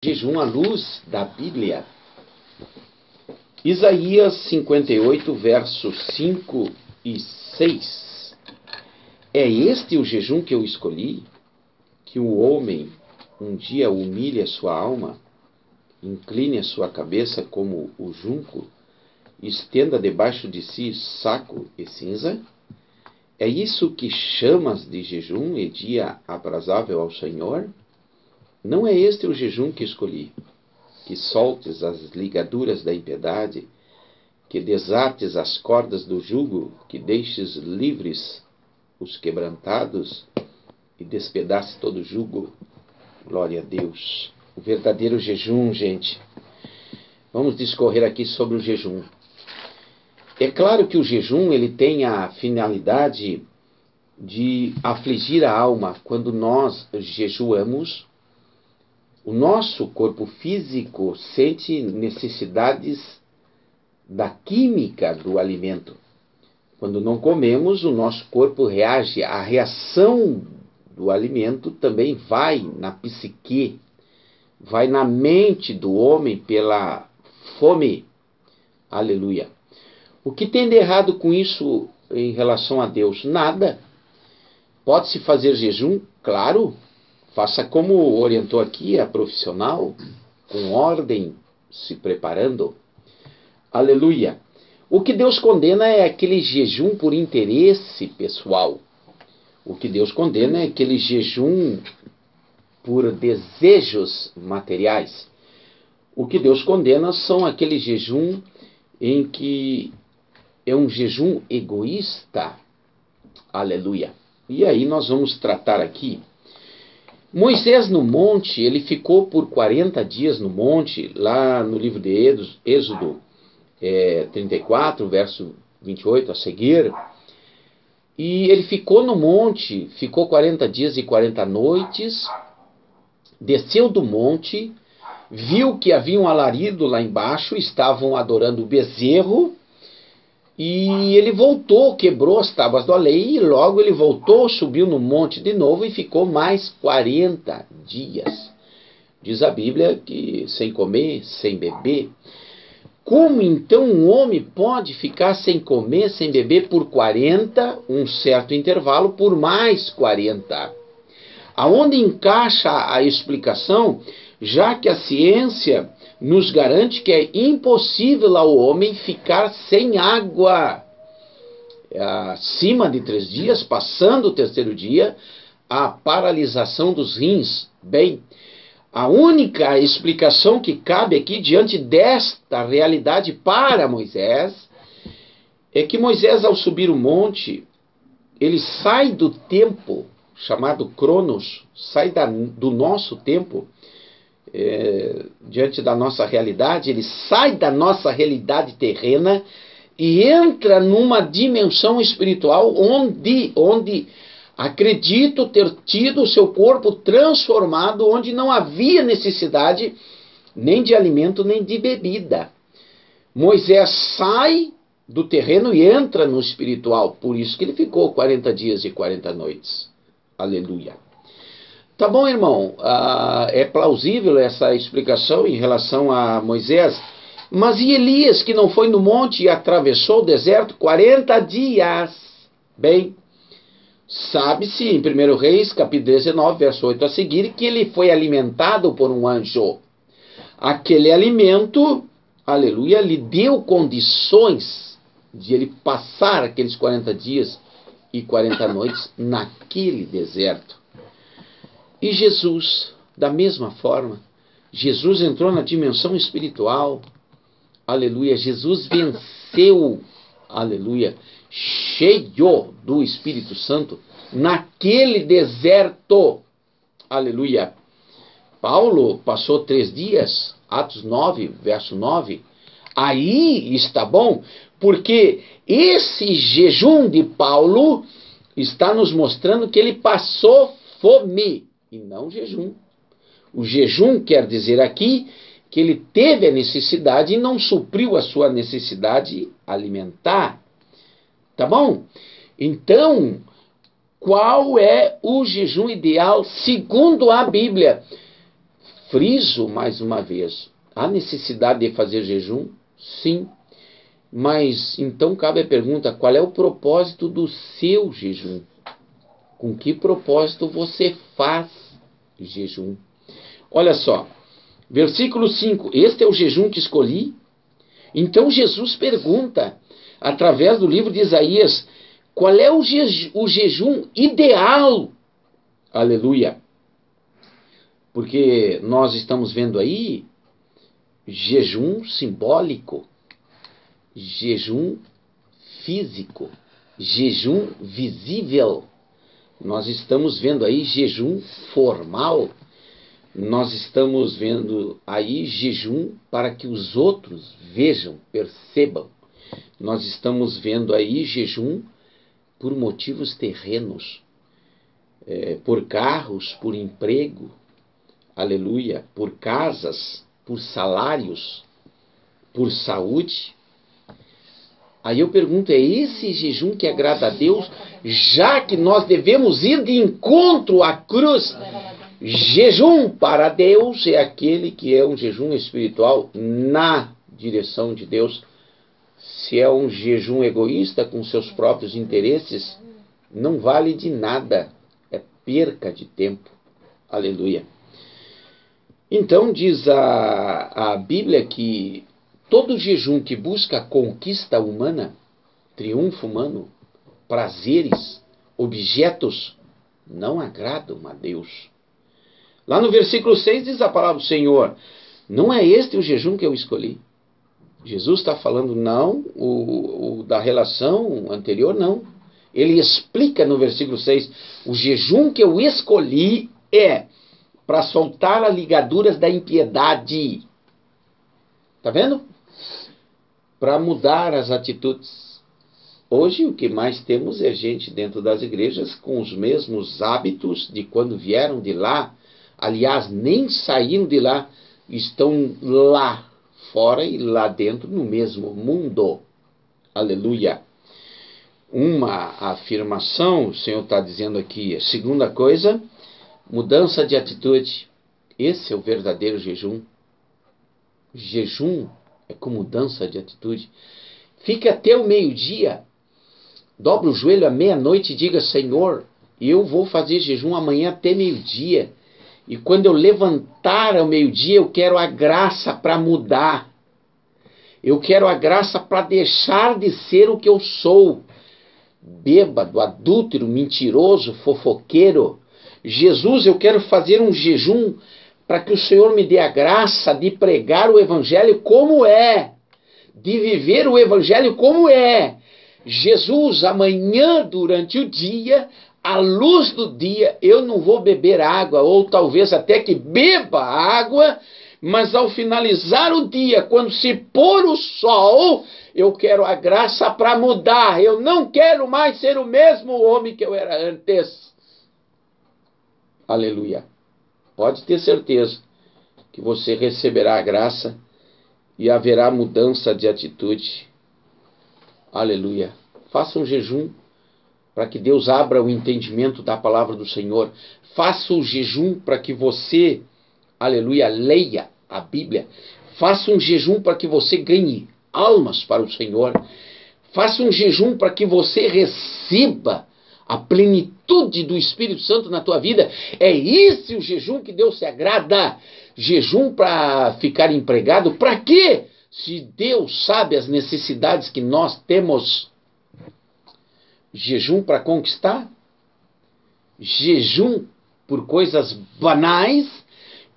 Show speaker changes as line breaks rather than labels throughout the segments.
Jejum à luz da Bíblia. Isaías 58, versos 5 e 6. É este o jejum que eu escolhi? Que o homem um dia humilhe a sua alma, incline a sua cabeça como o junco, estenda debaixo de si saco e cinza? É isso que chamas de jejum e dia aprazável ao Senhor? Não é este o jejum que escolhi? Que soltes as ligaduras da impiedade, que desates as cordas do jugo, que deixes livres os quebrantados e despedace todo o jugo. Glória a Deus. O verdadeiro jejum, gente. Vamos discorrer aqui sobre o jejum. É claro que o jejum ele tem a finalidade de afligir a alma. Quando nós jejuamos, o nosso corpo físico sente necessidades da química do alimento. Quando não comemos, o nosso corpo reage. A reação do alimento também vai na psique, vai na mente do homem pela fome. Aleluia. O que tem de errado com isso em relação a Deus? Nada. Pode-se fazer jejum? Claro. Faça como orientou aqui a profissional, com ordem, se preparando. Aleluia. O que Deus condena é aquele jejum por interesse pessoal. O que Deus condena é aquele jejum por desejos materiais. O que Deus condena são aquele jejum em que é um jejum egoísta. Aleluia. E aí nós vamos tratar aqui. Moisés no monte, ele ficou por 40 dias no monte, lá no livro de Êxodo 34, verso 28 a seguir. E ele ficou no monte, ficou 40 dias e 40 noites, desceu do monte, viu que havia um alarido lá embaixo, estavam adorando o bezerro, e ele voltou, quebrou as tábuas da lei, e logo ele voltou, subiu no monte de novo e ficou mais 40 dias. Diz a Bíblia que sem comer, sem beber. Como então um homem pode ficar sem comer, sem beber por 40, um certo intervalo, por mais 40? Aonde encaixa a explicação, já que a ciência nos garante que é impossível ao homem ficar sem água acima de 3 dias, passando o terceiro dia, a paralisação dos rins. Bem, a única explicação que cabe aqui diante desta realidade para Moisés é que Moisés, ao subir o monte, ele sai do tempo chamado Cronos, sai do nosso tempo, diante da nossa realidade, ele sai da nossa realidade terrena e entra numa dimensão espiritual onde acredito ter tido o seu corpo transformado, onde não havia necessidade nem de alimento nem de bebida. Moisés sai do terreno e entra no espiritual, por isso que ele ficou 40 dias e 40 noites. Aleluia. Tá bom, irmão, é plausível essa explicação em relação a Moisés, mas e Elias, que não foi no monte e atravessou o deserto 40 dias? Bem, sabe-se em 1 Reis, capítulo 19, verso 8 a seguir, que ele foi alimentado por um anjo. Aquele alimento, aleluia, lhe deu condições de ele passar aqueles 40 dias e 40 noites naquele deserto. E Jesus, da mesma forma, Jesus entrou na dimensão espiritual, aleluia, Jesus venceu, aleluia, cheio do Espírito Santo, naquele deserto, aleluia. Paulo passou 3 dias, Atos 9, verso 9, aí está bom, porque esse jejum de Paulo está nos mostrando que ele passou fome, e não jejum. O jejum quer dizer aqui que ele teve a necessidade e não supriu a sua necessidade alimentar. Tá bom? Então, qual é o jejum ideal segundo a Bíblia? friso mais uma vez, há necessidade de fazer jejum? Sim. Mas então cabe a pergunta, qual é o propósito do seu jejum? Com que propósito você faz jejum? Olha só, versículo 5, este é o jejum que escolhi? Então Jesus pergunta, através do livro de Isaías, qual é o jejum ideal? Aleluia! Porque nós estamos vendo aí jejum simbólico, jejum físico, jejum visível. Nós estamos vendo aí jejum formal. Nós estamos vendo aí jejum para que os outros vejam, percebam. Nós estamos vendo aí jejum por motivos terrenos, por carros, por emprego, aleluia, por casas, por salários, por saúde. Aí eu pergunto, é esse jejum que agrada a Deus, já que nós devemos ir de encontro à cruz? Jejum para Deus é aquele que é um jejum espiritual na direção de Deus. Se é um jejum egoísta com seus próprios interesses, não vale de nada, é perca de tempo. Aleluia. Então diz a Bíblia que todo jejum que busca conquista humana, triunfo humano, prazeres, objetos, não agradam a Deus. Lá no versículo 6 diz a palavra do Senhor, não é este o jejum que eu escolhi. Jesus está falando não, o da relação anterior não. Ele explica no versículo 6, o jejum que eu escolhi é para soltar as ligaduras da impiedade. Está vendo? Para mudar as atitudes. Hoje o que mais temos é gente dentro das igrejas com os mesmos hábitos de quando vieram de lá. Aliás, nem saíram de lá, estão lá fora e lá dentro no mesmo mundo. Aleluia. Uma afirmação, o Senhor está dizendo aqui. A segunda coisa, mudança de atitude. Esse é o verdadeiro jejum. Jejum é com mudança de atitude. Fique até o meio-dia, dobre o joelho à meia-noite e diga, Senhor, eu vou fazer jejum amanhã até meio-dia. E quando eu levantar ao meio-dia, eu quero a graça para mudar. Eu quero a graça para deixar de ser o que eu sou. Bêbado, adúltero, mentiroso, fofoqueiro. Jesus, eu quero fazer um jejum para que o Senhor me dê a graça de pregar o Evangelho como é. De viver o Evangelho como é. Jesus, amanhã durante o dia, à luz do dia, eu não vou beber água, ou talvez até que beba água, mas ao finalizar o dia, quando se pôr o sol, eu quero a graça para mudar. Eu não quero mais ser o mesmo homem que eu era antes. Aleluia. Pode ter certeza que você receberá a graça e haverá mudança de atitude. Aleluia. Faça um jejum para que Deus abra o entendimento da palavra do Senhor. Faça o jejum para que você, aleluia, leia a Bíblia. Faça um jejum para que você ganhe almas para o Senhor. Faça um jejum para que você receba a plenitude do Espírito Santo na tua vida. É esse o jejum que Deus se agrada. Jejum para ficar empregado. Para quê? Se Deus sabe as necessidades que nós temos. Jejum para conquistar? Jejum por coisas banais?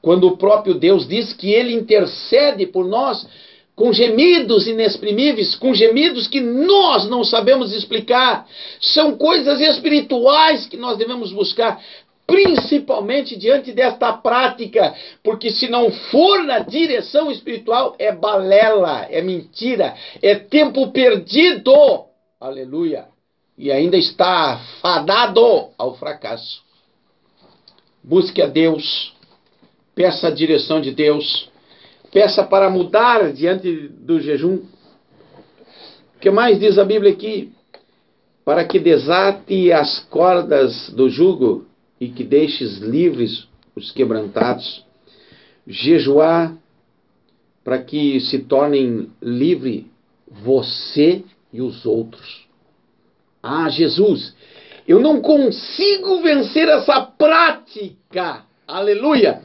Quando o próprio Deus diz que Ele intercede por nós com gemidos inexprimíveis, com gemidos que nós não sabemos explicar. São coisas espirituais que nós devemos buscar, principalmente diante desta prática, porque se não for na direção espiritual, é balela, é mentira, é tempo perdido. Aleluia. E ainda está fadado ao fracasso. Busque a Deus, peça a direção de Deus, peça para mudar diante do jejum. O que mais diz a Bíblia aqui? Para que desate as cordas do jugo e que deixes livres os quebrantados. Jejuar para que se tornem livre você e os outros. Ah, Jesus, eu não consigo vencer essa prática. Aleluia!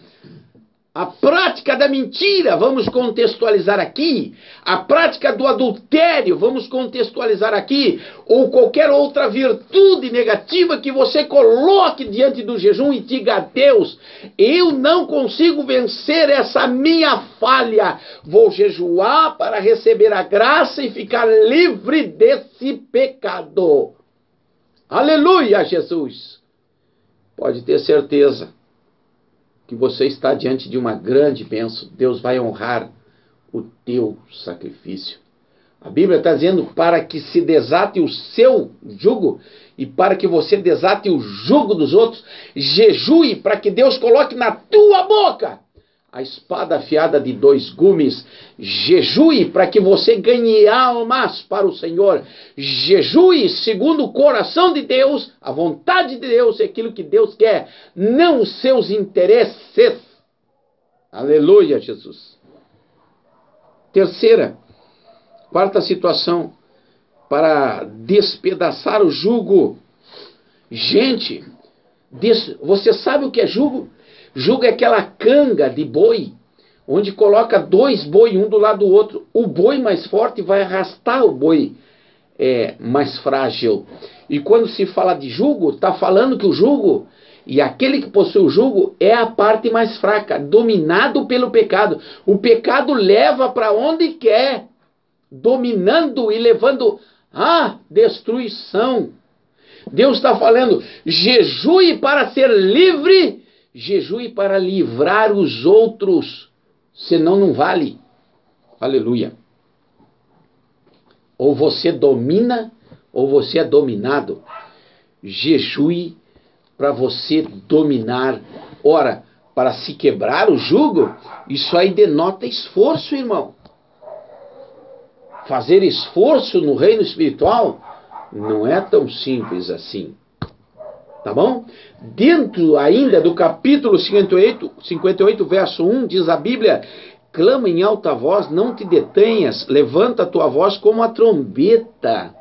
A prática da mentira, vamos contextualizar aqui. A prática do adultério, vamos contextualizar aqui. Ou qualquer outra virtude negativa que você coloque diante do jejum e diga a Deus: eu não consigo vencer essa minha falha. Vou jejuar para receber a graça e ficar livre desse pecado. Aleluia, Jesus! Pode ter certeza que você está diante de uma grande bênção. Deus vai honrar o teu sacrifício. A Bíblia está dizendo para que se desate o seu jugo e para que você desate o jugo dos outros, jejue para que Deus coloque na tua boca a espada afiada de 2 gumes. Jejue para que você ganhe almas para o Senhor. Jejue segundo o coração de Deus, a vontade de Deus, é aquilo que Deus quer, não os seus interesses. Aleluia, Jesus. Quarta situação, para despedaçar o jugo. Gente, você sabe o que é jugo? Jugo é aquela canga de boi, onde coloca 2 boi um do lado do outro. O boi mais forte vai arrastar o boi mais frágil. E quando se fala de jugo, está falando que o jugo, e aquele que possui o jugo, é a parte mais fraca, dominado pelo pecado. O pecado leva para onde quer, dominando e levando à destruição. Deus está falando: jejue para ser livre, jejue para livrar os outros, senão não vale. Aleluia. Ou você domina, ou você é dominado. Jejue para você dominar. Ora, para se quebrar o jugo, isso aí denota esforço, irmão. Fazer esforço no reino espiritual não é tão simples assim. Tá bom? Dentro ainda do capítulo 58, verso 1, diz a Bíblia: clama em alta voz, não te detenhas, levanta a tua voz como a trombeta.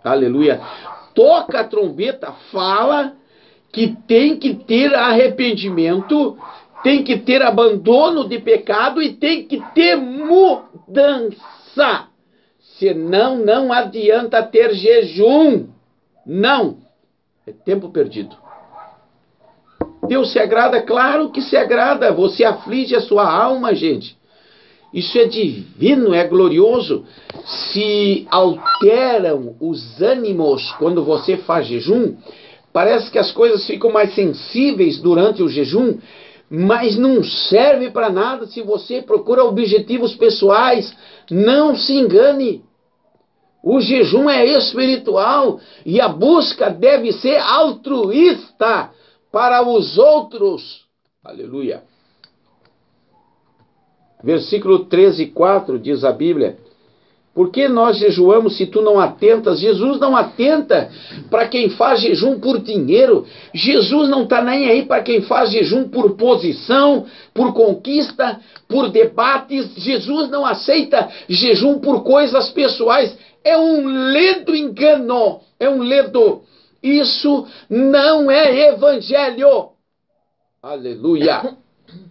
Aleluia. Toca a trombeta, fala que tem que ter arrependimento, tem que ter abandono de pecado e tem que ter mudança. Senão não adianta ter jejum. Não. É tempo perdido. Deus se agrada? Claro que se agrada. Você aflige a sua alma, gente. Isso é divino, é glorioso. Se alteram os ânimos quando você faz jejum, parece que as coisas ficam mais sensíveis durante o jejum, mas não serve para nada se você procura objetivos pessoais. Não se engane. O jejum é espiritual e a busca deve ser altruísta para os outros. Aleluia. Versículo 13:4 diz a Bíblia: por que nós jejuamos se tu não atentas? Jesus não atenta para quem faz jejum por dinheiro. Jesus não está nem aí para quem faz jejum por posição, por conquista, por debates. Jesus não aceita jejum por coisas pessoais. É um ledo engano. É um ledo. Isso não é evangelho. Aleluia.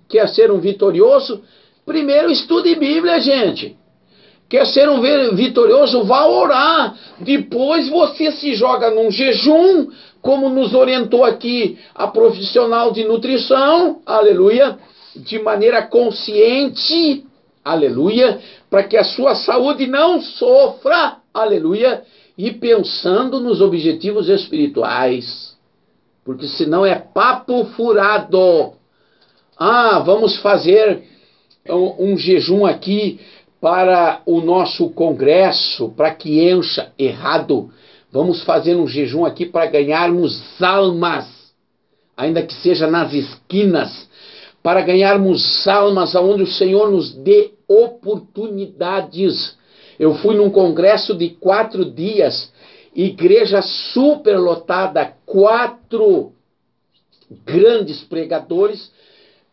Quer ser um vitorioso? Primeiro estude Bíblia, gente. Quer ser um vitorioso? Vá orar. Depois você se joga num jejum, como nos orientou aqui a profissional de nutrição, aleluia, de maneira consciente, aleluia, para que a sua saúde não sofra, aleluia, e pensando nos objetivos espirituais, porque senão é papo furado. Ah, vamos fazer um jejum aqui para o nosso congresso, para que encha. Errado. Vamos fazer um jejum aqui para ganharmos almas, ainda que seja nas esquinas, para ganharmos almas aonde o Senhor nos dê oportunidades. Eu fui num congresso de 4 dias, igreja superlotada, 4 grandes pregadores,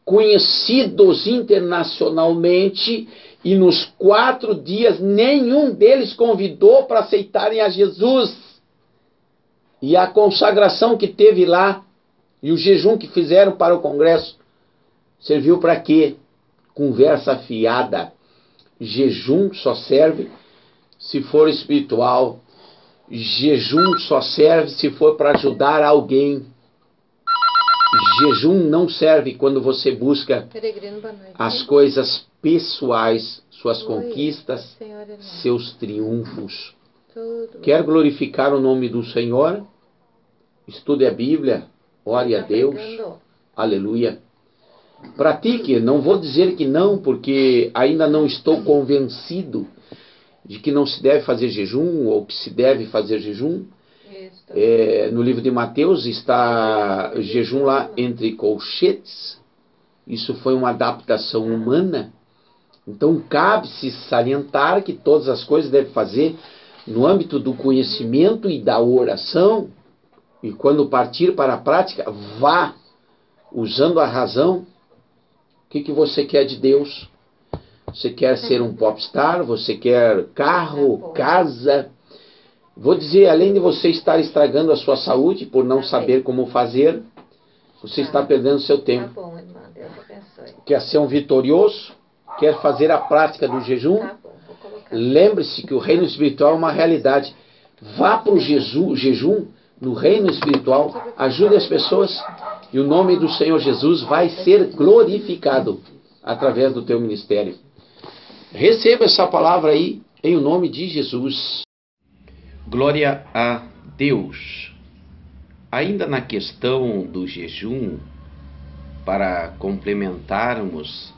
conhecidos internacionalmente, e nos 4 dias nenhum deles convidou para aceitarem a Jesus. E a consagração que teve lá, e o jejum que fizeram para o congresso, serviu para quê? Conversa fiada. Jejum só serve se for espiritual. Jejum só serve se for para ajudar alguém. Jejum não serve quando você busca as coisas pessoais, suas conquistas, seus triunfos. Quer glorificar o nome do Senhor? Estude a Bíblia, ore a Deus. Aleluia. Pratique, não vou dizer que não, porque ainda não estou convencido de que não se deve fazer jejum ou que se deve fazer jejum. No livro de Mateus está jejum lá entre colchetes. Isso foi uma adaptação humana. Então cabe-se salientar que todas as coisas devem fazer no âmbito do conhecimento e da oração. E quando partir para a prática, vá usando a razão. O que você quer de Deus? Você quer ser um popstar? Você quer carro, casa? Vou dizer, além de você estar estragando a sua saúde por não saber como fazer, você está perdendo seu tempo.
Tá bom, irmã. Deus abençoe.
Quer ser um vitorioso? Quer fazer a prática do jejum?
Tá bom, vou colocar.
Lembre-se que o reino espiritual é uma realidade. Vá para o jejum no reino espiritual. Ajude as pessoas. E o nome do Senhor Jesus vai ser glorificado através do teu ministério. Receba essa palavra aí em o nome de Jesus. Glória a Deus. Ainda na questão do jejum, para complementarmos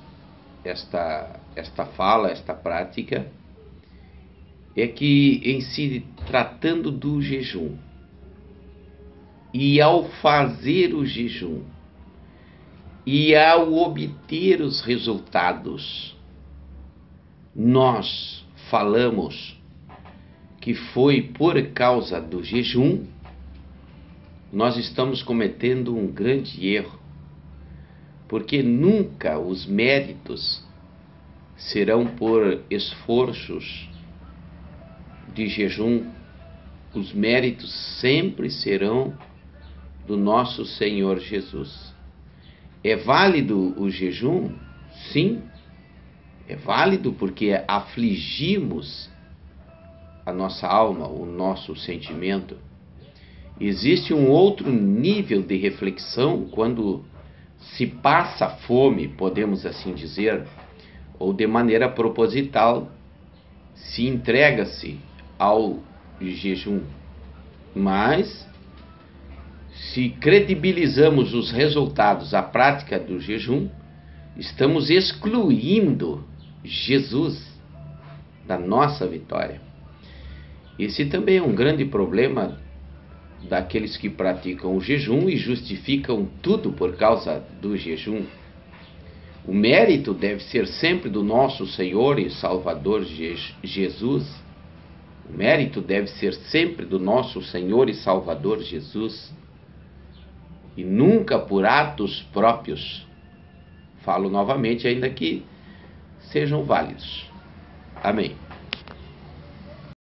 esta fala, esta prática, é que em se tratando do jejum, e ao fazer o jejum, e ao obter os resultados, nós falamos que foi por causa do jejum, nós estamos cometendo um grande erro, porque nunca os méritos serão por esforços de jejum. Os méritos sempre serão do nosso Senhor Jesus. É válido o jejum? Sim, é válido porque afligimos a nossa alma, o nosso sentimento. Existe um outro nível de reflexão quando se passa fome, podemos assim dizer, ou de maneira proposital, se entrega-se ao jejum. Mas, se credibilizamos os resultados, a prática do jejum, estamos excluindo Jesus da nossa vitória. Esse também é um grande problema daqueles que praticam o jejum e justificam tudo por causa do jejum. O mérito deve ser sempre do nosso Senhor e Salvador Jesus. O mérito deve ser sempre do nosso Senhor e Salvador Jesus. E nunca por atos próprios. Falo novamente, ainda que sejam válidos. Amém.